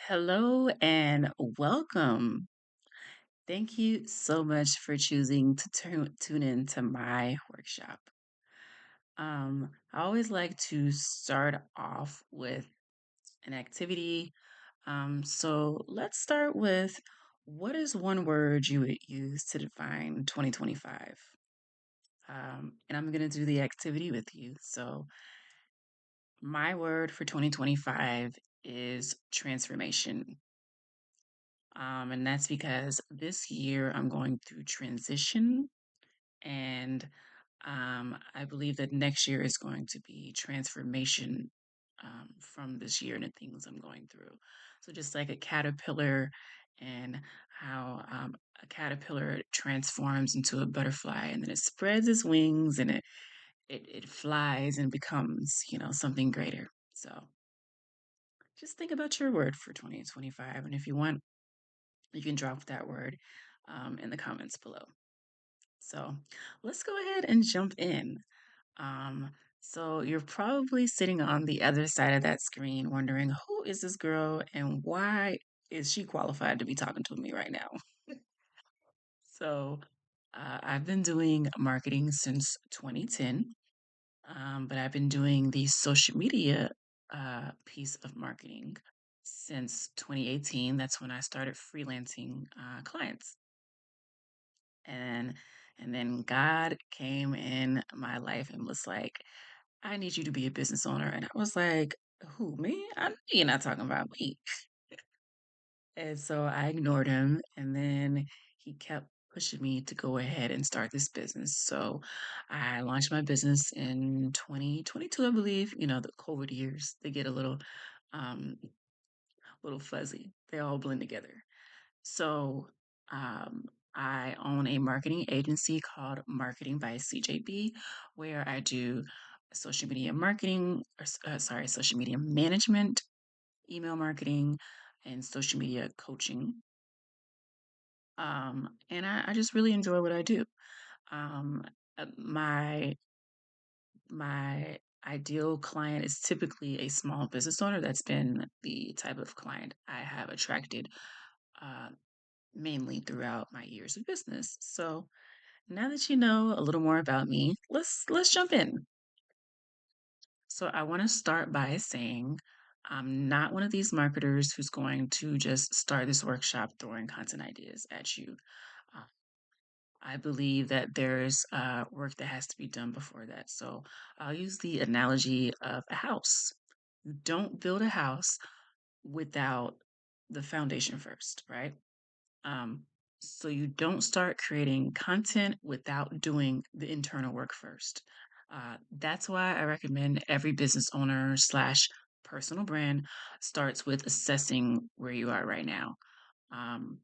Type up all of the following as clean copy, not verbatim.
Hello and welcome. Thank you so much for choosing to tune in to my workshop. I always like to start off with an activity. So let's start with what is one word you would use to define 2025? And I'm going to do the activity with you. So my word for 2025 is transformation. And that's because this year I'm going through transition, and I believe that next year is going to be transformation from this year and the things I'm going through. So, just like a caterpillar, and how a caterpillar transforms into a butterfly, and then it spreads its wings and it flies and becomes, something greater. So, just think about your word for 2025. And if you want, you can drop that word in the comments below. So let's go ahead and jump in. Um, so you're probably sitting on the other side of that screen wondering, who is this girl and why is she qualified to be talking to me right now? So I've been doing marketing since 2010, but I've been doing the social media piece of marketing since 2018. That's when I started freelancing clients. and and then God came in my life and was like, "I need you to be a business owner." And I was like, "Who, me? You're not talking about me." And so I ignored him, and then he kept pushing me to go ahead and start this business. So I launched my business in 2022, I believe. The COVID years, they get a um little fuzzy. They all blend together. So um, I own a marketing agency called Marketing by CJB, where I do social media marketing, social media management, email marketing, and social media coaching. And I just really enjoy what I do. Um, my ideal client is typically a small business owner. That's been the type of client I have attracted uh, mainly throughout my years of business. So now that you know a little more about me, let's jump in. So I want to start by saying I'm not one of these marketers who's going to just start this workshop throwing content ideas at you. Uh, I believe that there's work that has to be done before that. So I'll use the analogy of a house. You don't build a house without the foundation first, right? Um, so you don't start creating content without doing the internal work first. That's why I recommend every business owner slash personal brand starts with assessing where you are right now. Um,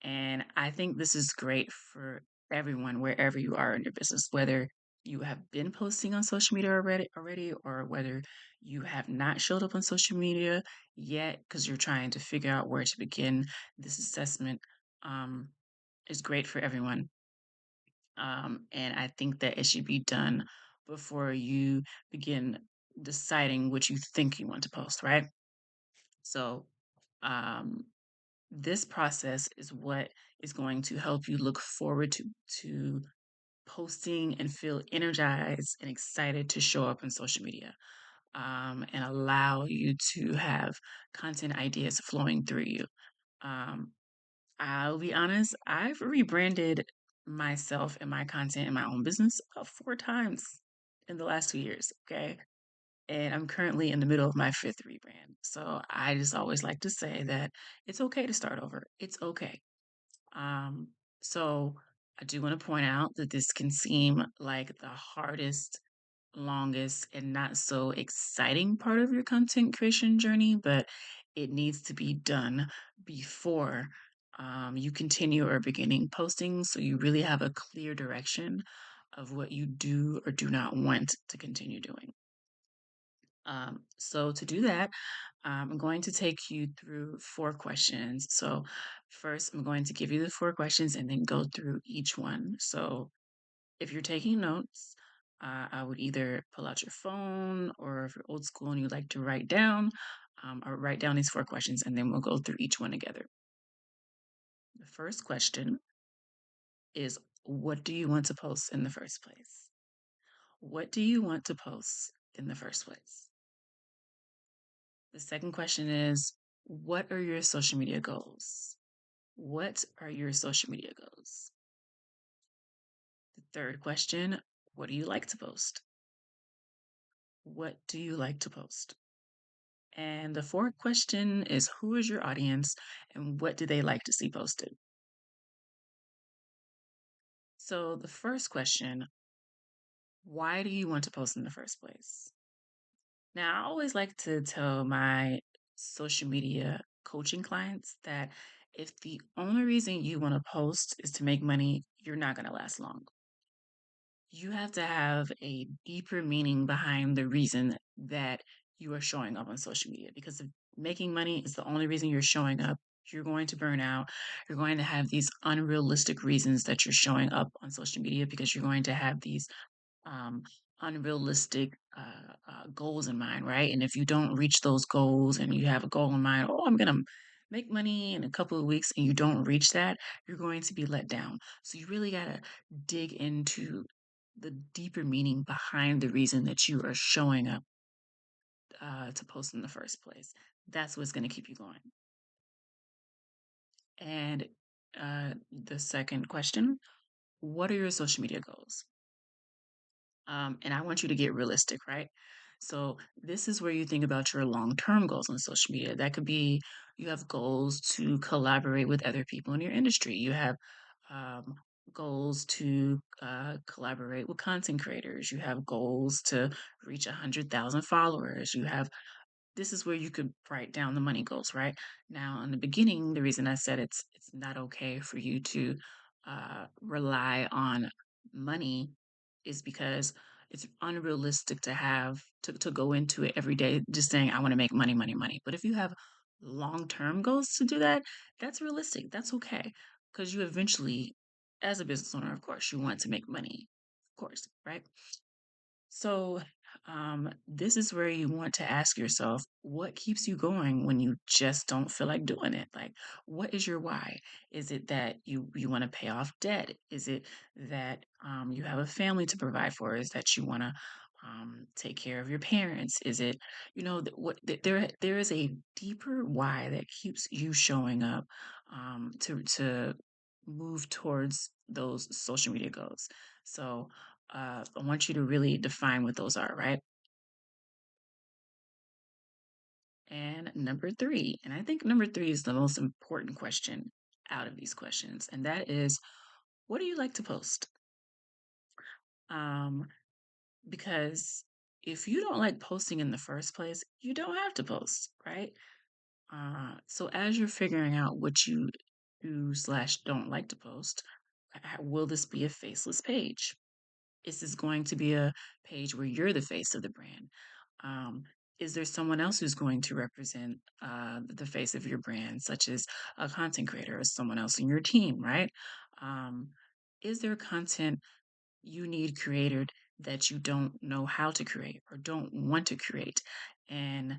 and I think this is great for everyone, wherever you are in your business, whether you have been posting on social media already, or whether you have not showed up on social media yet because you're trying to figure out where to begin. This assessment um, is great for everyone. And I think that it should be done before you begin deciding what you think you want to post, right? So, um, this process is what is going to help you look forward to posting and feel energized and excited to show up on social media, and allow you to have content ideas flowing through you. Um, I'll be honest, I've rebranded myself and my content in my own business about 4 times in the last 2 years. Okay. And I'm currently in the middle of my fifth rebrand. So I just always like to say that it's okay to start over. It's okay. Um, so I do want to point out that this can seem like the hardest, longest, and not so exciting part of your content creation journey, but it needs to be done before you continue or beginning posting so you really have a clear direction of what you do or do not want to continue doing. So to do that, I'm going to take you through 4 questions. So first, I'm going to give you the 4 questions and then go through each one. So if you're taking notes, I would either pull out your phone, or if you're old school and you like to write down, I'll write down these 4 questions and then we'll go through each one together. The first question is, what do you want to post in the first place? What do you want to post in the first place? The second question is, what are your social media goals? What are your social media goals? The third question, what do you like to post? What do you like to post? And the fourth question is, who is your audience and what do they like to see posted? So, the first question, why do you want to post in the first place? Now, I always like to tell my social media coaching clients that if the only reason you want to post is to make money, you're not going to last long. You have to have a deeper meaning behind the reason that you are showing up on social media, because if making money is the only reason you're showing up, you're going to burn out. You're going to have these unrealistic reasons that you're showing up on social media because you're going to have these um, unrealistic goals in mind, right? And if you don't reach those goals and you have a goal in mind, oh, I'm going to make money in a couple of weeks, and you don't reach that, you're going to be let down. So you really got to dig into the deeper meaning behind the reason that you are showing up to post in the first place. That's what's going to keep you going. And the second question, what are your social media goals? And I want you to get realistic, right? So this is where you think about your long-term goals on social media. That could be you have goals to collaborate with other people in your industry. You have um, goals to collaborate with content creators. You have goals to reach 100,000 followers. You have this is where you could write down the money goals, right? Now, in the beginning, the reason I said it's not okay for you to rely on money is because it's unrealistic to have to go into it every day just saying I want to make money, money, money. But if you have long-term goals to do that, that's realistic. That's okay because you eventually, as a business owner, of course, you want to make money, of course, right? So, this is where you want to ask yourself, what keeps you going when you just don't feel like doing it? Like, what is your why? Is it that you want to pay off debt? Is it that you have a family to provide for? Is that you want to take care of your parents? Is it there is a deeper why that keeps you showing up to move towards those social media goals. So I want you to really define what those are, right? And number three, and I think number three is the most important question out of these questions, and that is, what do you like to post? Um, because if you don't like posting in the first place, you don't have to post, right? So as you're figuring out what you do slash don't like to post, will this be a faceless page? Is this going to be a page where you're the face of the brand? Um, is there someone else who's going to represent the face of your brand, such as a content creator or someone else in your team, right? Um, is there content you need created that you don't know how to create or don't want to create and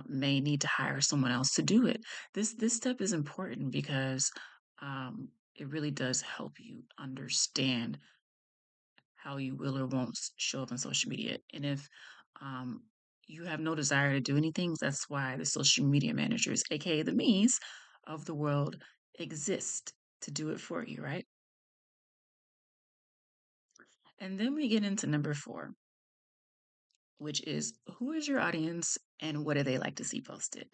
may need to hire someone else to do it? This step is important because it really does help you understand how you will or won't show up on social media. And if um, you have no desire to do anything, that's why the social media managers, aka the me's of the world, exist to do it for you, right? And then we get into number four, which is, who is your audience and what do they like to see posted?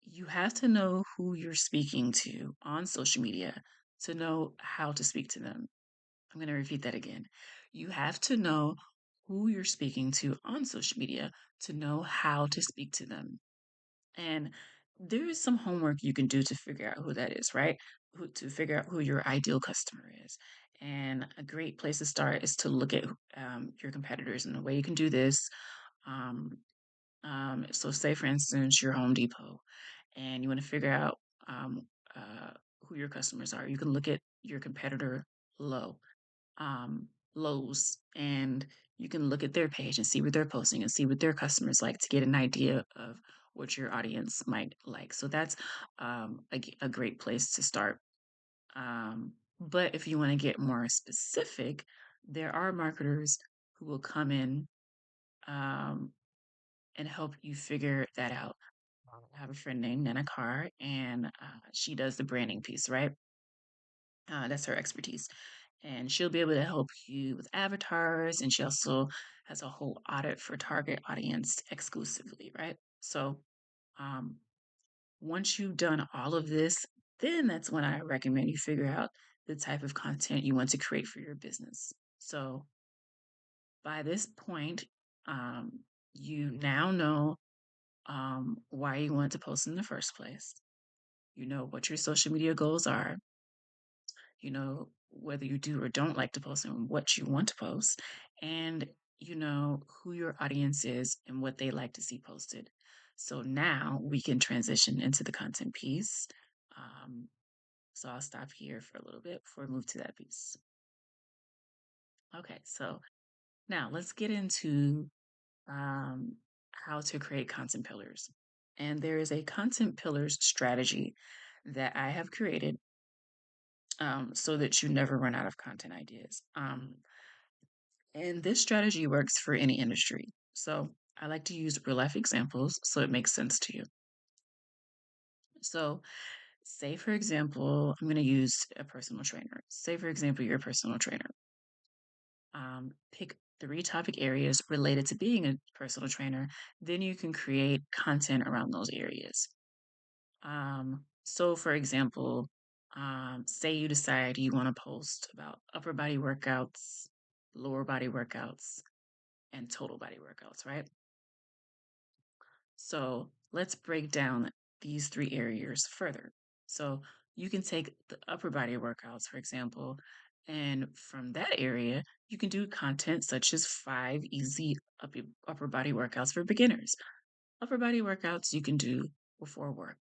You have to know who you're speaking to on social media to know how to speak to them. I'm going to repeat that again. You have to know who you're speaking to on social media to know how to speak to them. And there is some homework you can do to figure out who that is, right? To figure out who your ideal customer is. And a great place to start is to look at your competitors. And the way you can do this, um, so say for instance, you're Home Depot and you want to figure out um, uh, who your customers are. You can look at your competitor low. Lowe's, and you can look at their page and see what they're posting and see what their customers like to get an idea of what your audience might like. So that's a great place to start. But if you want to get more specific, there are marketers who will come in um, and help you figure that out. I have a friend named Nana Carr, and she does the branding piece, right? That's her expertise. And she'll be able to help you with avatars. And she also has a whole audit for target audience exclusively, right? So um, once you've done all of this, then that's when I recommend you figure out the type of content you want to create for your business. So by this point, um, you now know why you want to post in the first place. You know what your social media goals are. You know whether you do or don't like to post and what you want to post. And you know who your audience is and what they like to see posted. So now we can transition into the content piece. Um, so I'll stop here for a little bit before we move to that piece. Okay, so now let's get into um, how to create content pillars. And there is a content pillars strategy that I have created so that you never run out of content ideas. And this strategy works for any industry. So I like to use real life examples so it makes sense to you. So, say for example, I'm going to use a personal trainer. Say for example, you're a personal trainer. Pick three topic areas related to being a personal trainer. Then you can create content around those areas. So for example, say you decide you want to post about upper body workouts, lower body workouts, and total body workouts, right? So let's break down these three areas further. So you can take the upper body workouts, for example, and from that area, you can do content such as 5 easy upper body workouts for beginners. Upper body workouts you can do before work.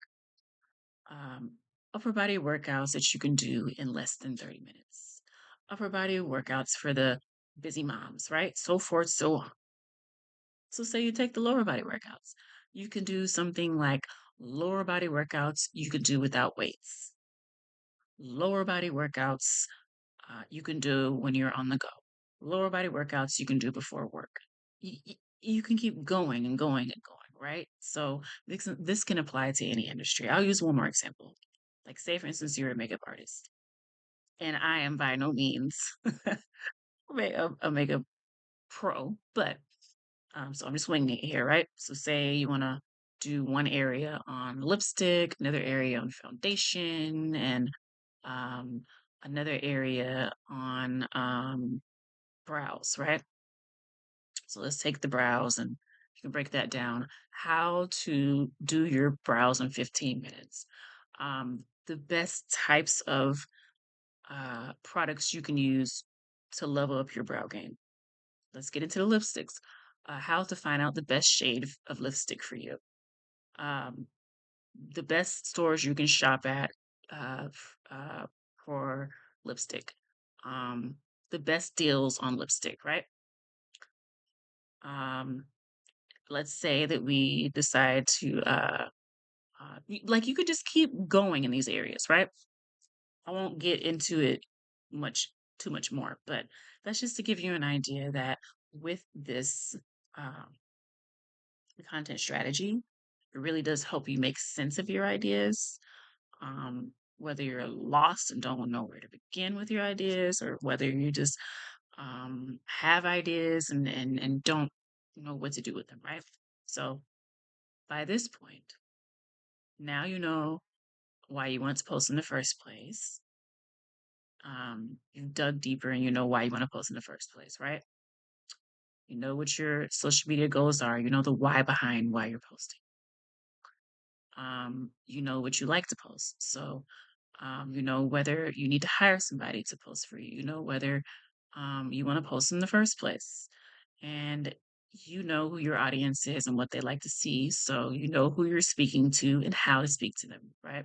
Um, Upper body workouts that you can do in less than 30 minutes. Upper body workouts for the busy moms, right? So forth, so on. So, say you take the lower body workouts, you can do something like lower body workouts you could do without weights, lower body workouts you can do when you're on the go, lower body workouts you can do before work. You can keep going and going and going, right? So, this can apply to any industry. I'll use one more example. Like, say, for instance, you're a makeup artist, and I am by no means a makeup pro, but so I'm just winging it here, right? So say you want to do one area on lipstick, another area on foundation, and um, another area on brows, right? So let's take the brows and you can break that down. How to do your brows in 15 minutes. The best types of products you can use to level up your brow game. Let's get into the lipsticks. How to find out the best shade of lipstick for you. Um, the best stores you can shop at for lipstick. Um, the best deals on lipstick, right? Um, let's say that we decide to, like, you could just keep going in these areas, right? I won't get into it much, too much more, but that's just to give you an idea that with this um, content strategy, it really does help you make sense of your ideas. Whether you're lost and don't know where to begin with your ideas, or whether you just have ideas and don't know what to do with them, right? So by this point, now you know why you want to post in the first place. You've dug deeper and you know why you want to post in the first place, right? You know what your social media goals are. You know the why behind why you're posting. You know what you like to post. So, you know whether you need to hire somebody to post for you. You know whether you want to post in the first place. And you know who your audience is and what they like to see. So, you know who you're speaking to and how to speak to them, right?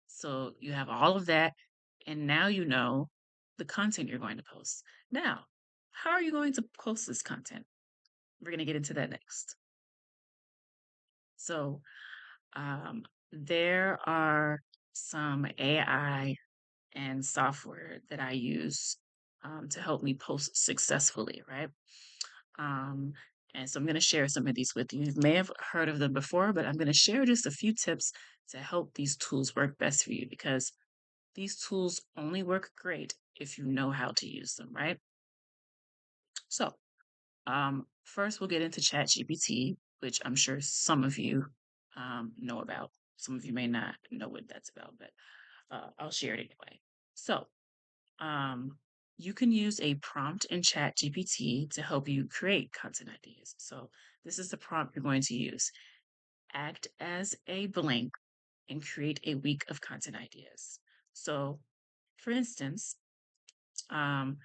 So, you have all of that. And now you know the content you're going to post. Now, how are you going to post this content? We're going to get into that next. So, um, there are some AI and software that I use to help me post successfully, right? Um, and so I'm going to share some of these with you. You may have heard of them before, but I'm going to share just a few tips to help these tools work best for you because these tools only work great if you know how to use them, right? So, first we'll get into ChatGPT, which I'm sure some of you know about. Some of you may not know what that's about, but I'll share it anyway. So, um, you can use a prompt in ChatGPT to help you create content ideas. So, this is the prompt you're going to use. Act as a blank and create a week of content ideas. So, for instance, um,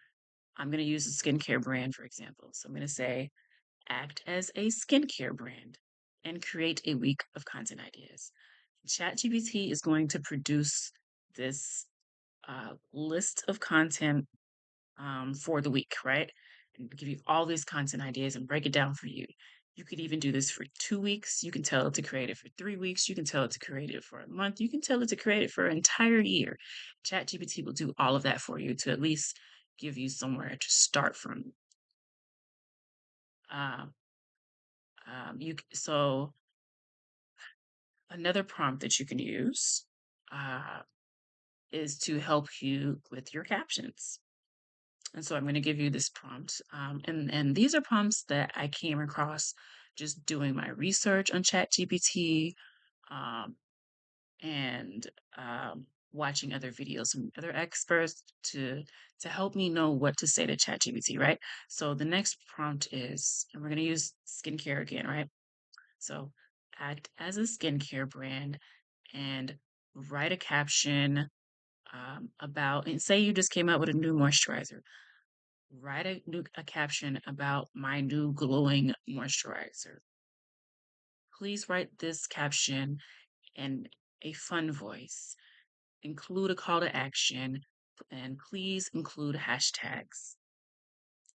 I'm going to use a skincare brand, for example. So, I'm going to say, act as a skincare brand and create a week of content ideas. ChatGPT is going to produce this list of content for the week, right? And give you all these content ideas and break it down for you. You could even do this for 2 weeks. You can tell it to create it for 3 weeks. You can tell it to create it for a month. You can tell it to create it for an entire year. ChatGPT will do all of that for you to at least give you somewhere to start from. Um, so another prompt that you can use uh, is to help you with your captions. And so I'm going to give you this prompt. And these are prompts that I came across just doing my research on ChatGPT um, and watching other videos from other experts to help me know what to say to ChatGPT, right? So the next prompt is, and we're going to use skincare again, right? So act as a skincare brand and write a caption about, and say you just came out with a new moisturizer. Write a caption about my new glowing moisturizer. Please write this caption in a fun voice. Include a call to action and please include hashtags.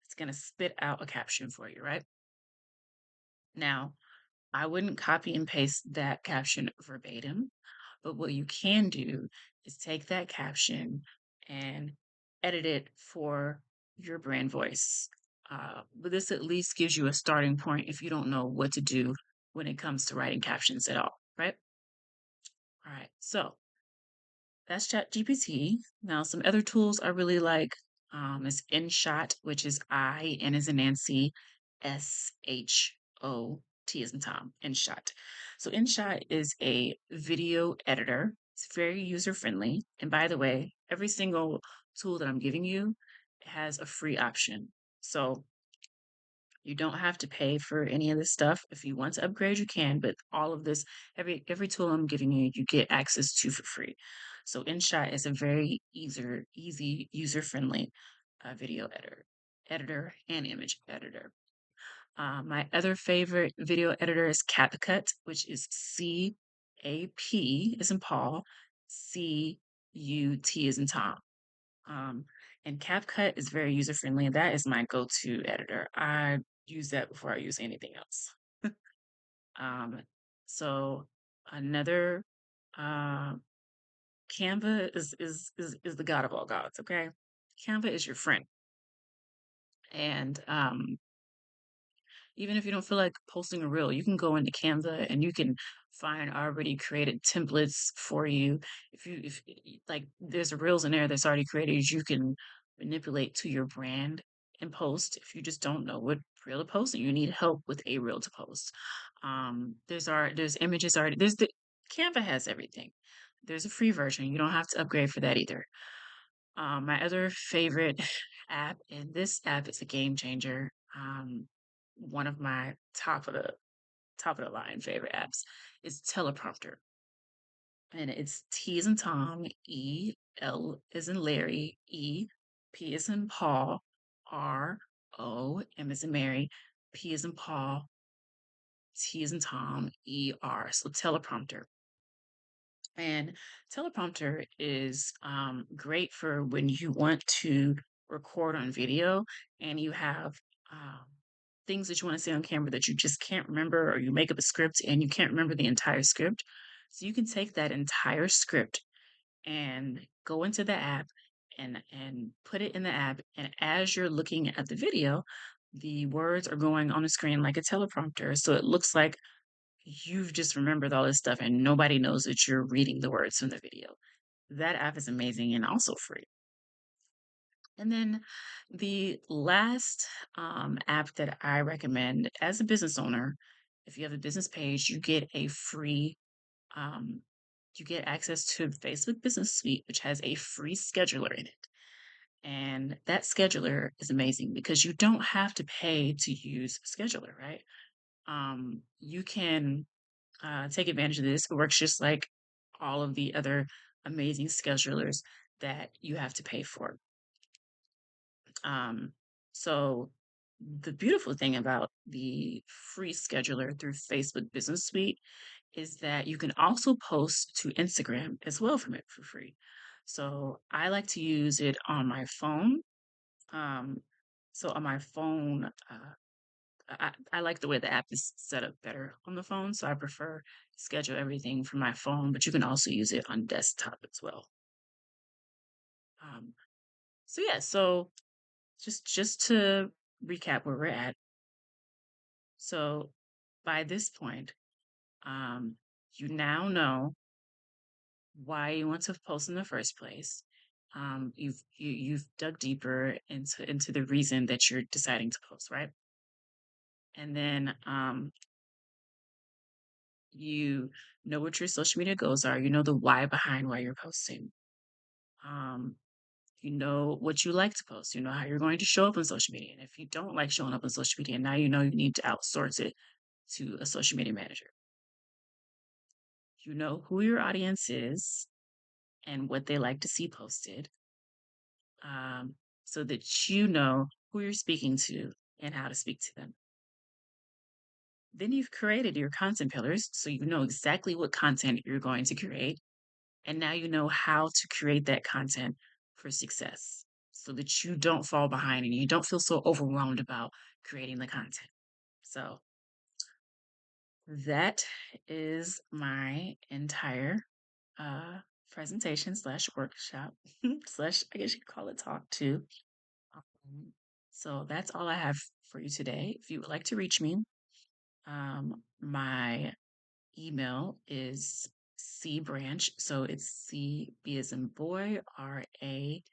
It's going to spit out a caption for you, right? Now, I wouldn't copy and paste that caption verbatim, but what you can do is take that caption and edit it for your brand voice. But this at least gives you a starting point if you don't know what to do when it comes to writing captions at all, right? All right, so that's ChatGPT. Now, some other tools I really like is InShot, which is I, N as in Nancy, SHOT as in Tom, InShot. So InShot is a video editor. It's very user friendly. And by the way, every single tool that I'm giving you has a free option. So you don't have to pay for any of this stuff. If you want to upgrade, you can, but all of this, every tool I'm giving you, you get access to for free. So InShot is a very easy, user-friendly video editor and image editor. My other favorite video editor is CapCut, which is CAP as in Paul, CUT as in Tom. Um, and CapCut is very user friendly, and that is my go-to editor. I use that before I use anything else. Um, so another uh, Canva is the god of all gods. Okay, Canva is your friend, and even if you don't feel like posting a reel, you can go into Canva and you can find already created templates for you. If like there's reels in there that's already created, you can manipulate to your brand and post. If you just don't know what reel to post and you need help with a reel to post, there's images already. There's the Canva has everything. There's a free version. You don't have to upgrade for that either. My other favorite app, and this app is a game changer. One of my top of the line favorite apps is Teleprompter, and it's T as in Tom, E, L as in Larry, E, P as in Paul, R, O, M as in Mary, P as in Paul, T as in Tom, E, R. So Teleprompter. And teleprompter is great for when you want to record on video and you have um, things that you want to say on camera that you just can't remember, or you make up a script and you can't remember the entire script. So you can take that entire script and go into the app and put it in the app. And as you're looking at the video, the words are going on the screen like a teleprompter. So it looks like you've just remembered all this stuff and nobody knows that you're reading the words from the video. That app is amazing and also free. And then the last app that I recommend as a business owner, if you have a business page, you get a free, um, you get access to Facebook Business Suite, which has a free scheduler in it. And that scheduler is amazing because you don't have to pay to use a scheduler, right? You can take advantage of this. It works just like all of the other amazing schedulers that you have to pay for. Um, so the beautiful thing about the free scheduler through Facebook Business Suite is that you can also post to Instagram as well from it for free. So I like to use it on my phone. Um, so on my phone, I like the way the app is set up better on the phone. So I prefer to schedule everything from my phone, but you can also use it on desktop as well. Um, so yeah, so just to recap where we're at. So by this point, um, you now know why you want to post in the first place. You've dug deeper into the reason that you're deciding to post, right? And then you know what your social media goals are. You know the why behind why you're posting. Um, you know what you like to post. You know how you're going to show up on social media. And if you don't like showing up on social media, now you know you need to outsource it to a social media manager. You know who your audience is and what they like to see posted, um, so that you know who you're speaking to and how to speak to them. Then you've created your content pillars, so you know exactly what content you're going to create. And now you know how to create that content for success so that you don't fall behind and you don't feel so overwhelmed about creating the content. So that is my entire uh, presentation slash workshop slash, I guess you could call it talk too. Um, so that's all I have for you today. If you would like to reach me, my email is C branch. So it's C B as in boy, R-A,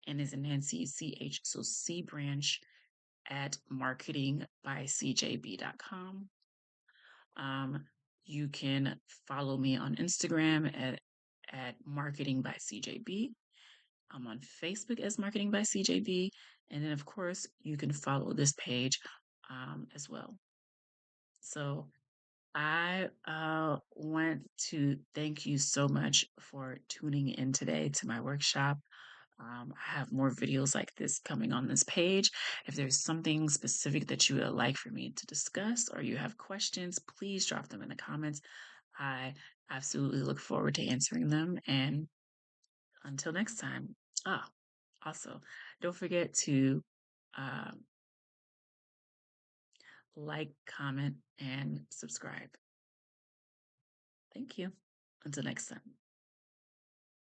N as in Nancy, C-H. So C branch at marketingbycjb.com. Um, you can follow me on Instagram at marketing by CJB. I'm on Facebook as marketing by CJB. And then, of course, you can follow this page as well. So I want to thank you so much for tuning in today to my workshop. I have more videos like this coming on this page. If there's something specific that you would like for me to discuss or you have questions, please drop them in the comments. I absolutely look forward to answering them. And until next time, ah, also, don't forget to um, like, comment, and subscribe. Thank you. Until next time.